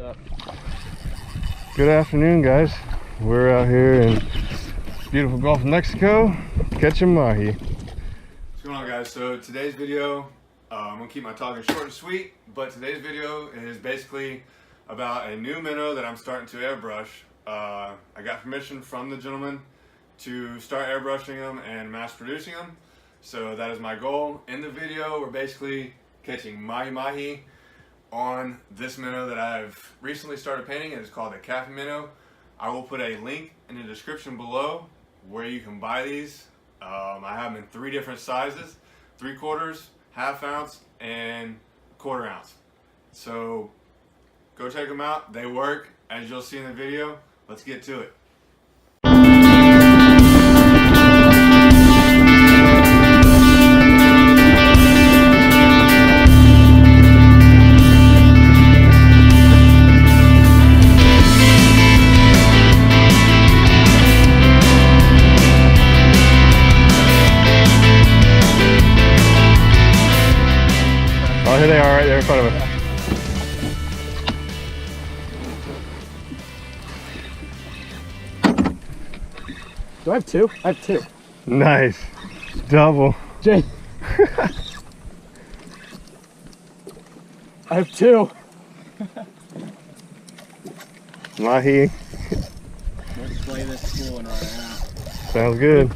up? Good afternoon, guys. We're out here in beautiful Gulf of Mexico catching mahi. What's going on, guys? So today's video, I'm gonna keep my talking short and sweet, but today's video is basically about a new minnow that I'm starting to airbrush. I got permission from the gentleman to start airbrushing them and mass producing them. So that is my goal. In the video, we're basically catching mahi mahi on this minnow that I've recently started painting. It is called a cappy minnow. I will put a link in the description below where you can buy these. I have them in 3 different sizes: 3/4, ½ ounce, and 1/4 ounce. So go check them out. They work, as you'll see in the video. Let's get to it. Oh, here they are right there in front of us. Do I have 2? I have 2. Nice. Double. Jay. I have 2. Mahi. Let's play this cool one right now. Sounds good.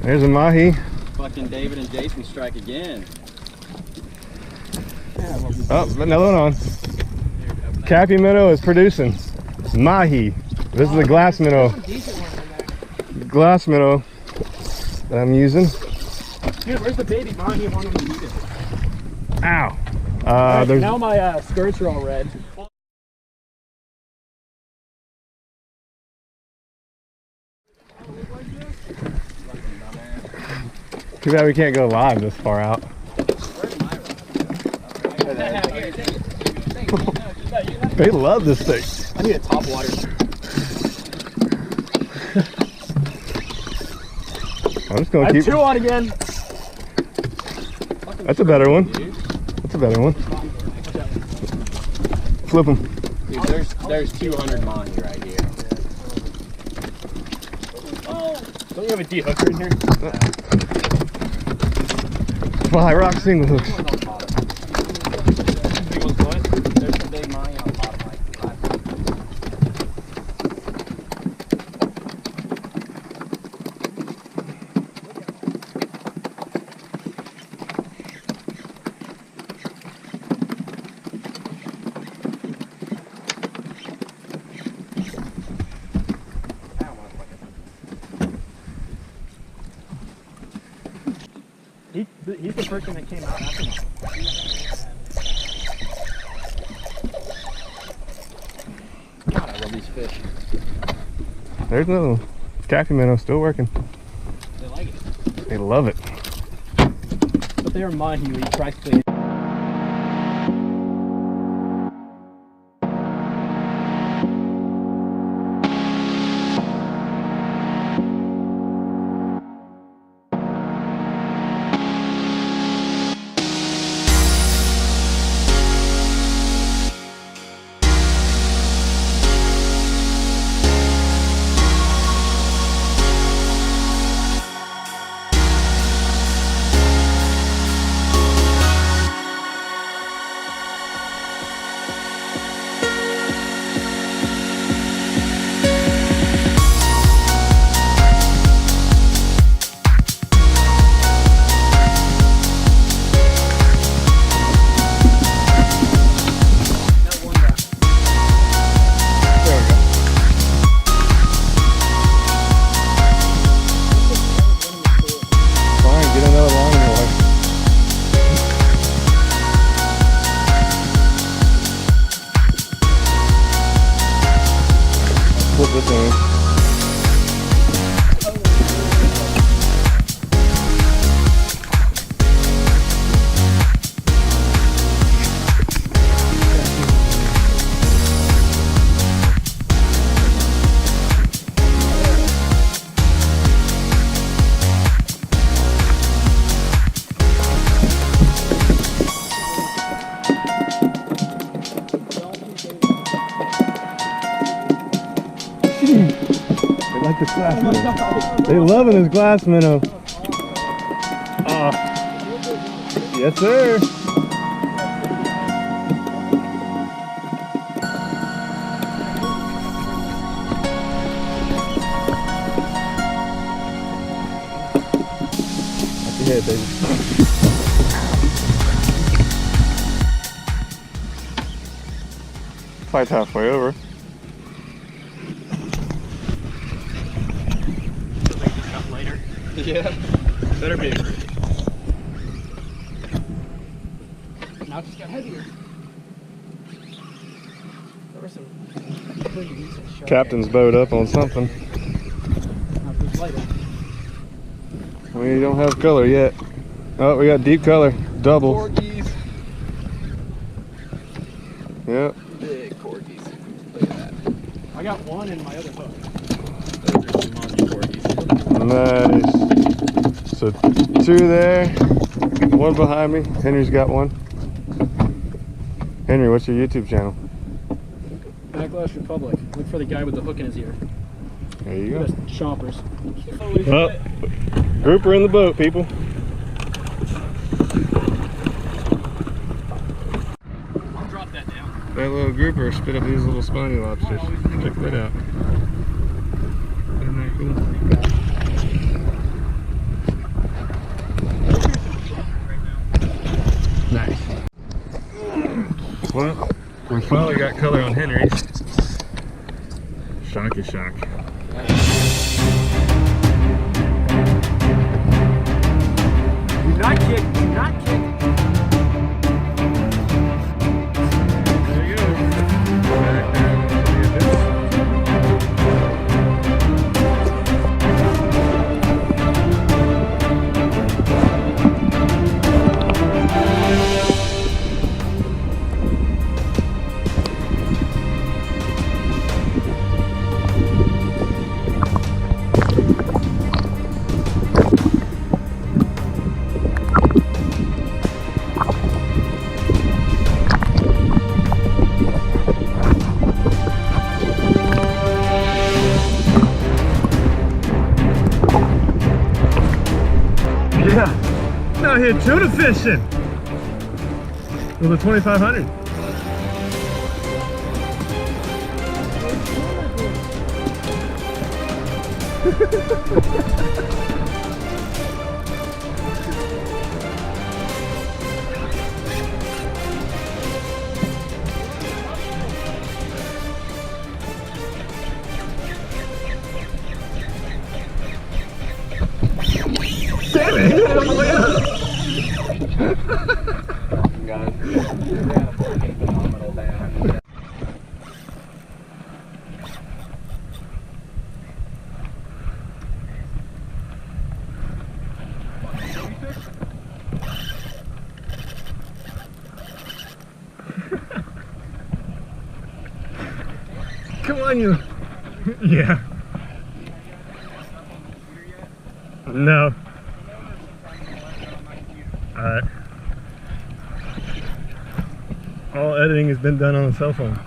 There's a mahi. Fucking David and Jason strike again. Oh, another one on. Cappy minnow is producing mahi. This is the glass minnow. Glass minnow that I'm using. Dude, where's the baby mahi? I want him to eat it. Ow. Right, now my skirts are all red. Too bad we can't go live this far out. They love this thing. I need a top water. I'm just gonna I keep. have 2 on again. That's a better one. That's a better one. Flip them. Dude, there's 200 mahi right here. Oh, don't you have a de-hooker in here? Fly rock single hooks. There's some big mahi on the bottom, like 5. He's the person that came out after me. God, I love these fish. There's another one. Cappy minnow still working. They like it. They love it. But they are mahi, we practically. Flip this in. this glass minnow. They loving this glass minnow. Yes, sir. That's your head, baby. Fight's halfway over. So they just got lighter. Yeah. Better be. Now it just got heavier. There were some pretty decent shark. Captain's boat up on something. Now it was lighter. We don't have color yet. Oh, we got deep color. Double. Corgis. Yep. Big corgis. Look at that. I got one in my other hook. Those are some monster corgis. Nice. So 2 there. 1 behind me. Henry's got 1. Henry, what's your YouTube channel? Backlash Republic. Look for the guy with the hook in his ear. There you Look go. at us chompers. Well, grouper in the boat, people. I'll drop that down. That little grouper spit up these little spiny lobsters. Check that out. Isn't that cool? Nice. Well, we finally got color on Henry's. Shock is shock. Do not kick. Do not kick. There you go. Back there. Look at this. Yeah, out here tuna fishing with a 2500. Damn it, hit it on the way up. Come on, you. Yeah. No. Alright. All editing has been done on the cell phone.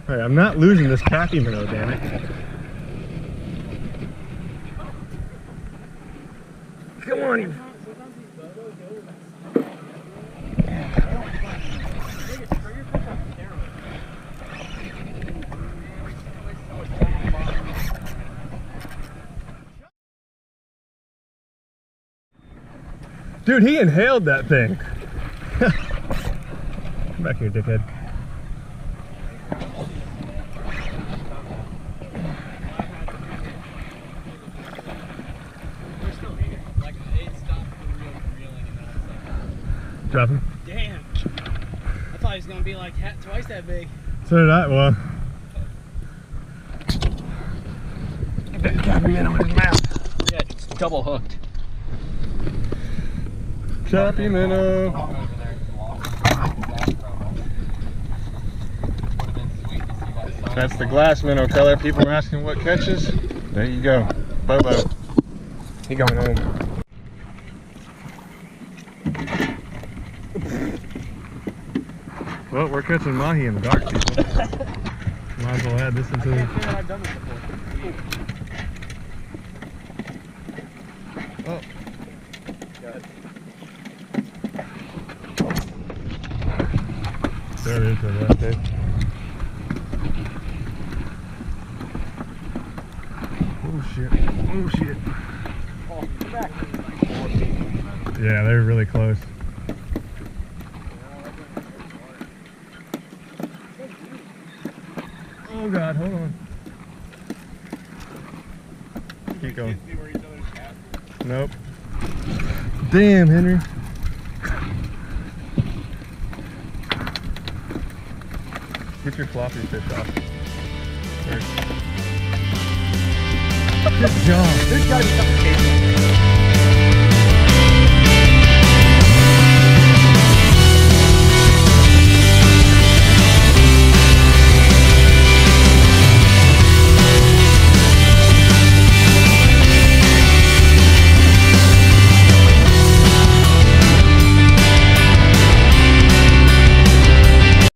Alright, I'm not losing this cappy minnow, damn it. Come on, you. Dude, he inhaled that thing. Come back here, dickhead. Drop him. Damn. I thought he was going to be like twice that big. So did I. Well. That cappy minnow in his mouth. Yeah, it's double hooked. Cappy minnow. That's the glass minnow color. People are asking what catches. There you go. Bobo. He going home. Well, we're catching mahi in the dark, people. Might as well add this into the... I've done this before. Oh. There it is, right there. Oh shit. Oh shit. Oh, back. Yeah, they're really close. Oh god, hold on. Keep going. Nope. Damn, Henry. Get your floppy fish off. There. Good job. There's gotta be something.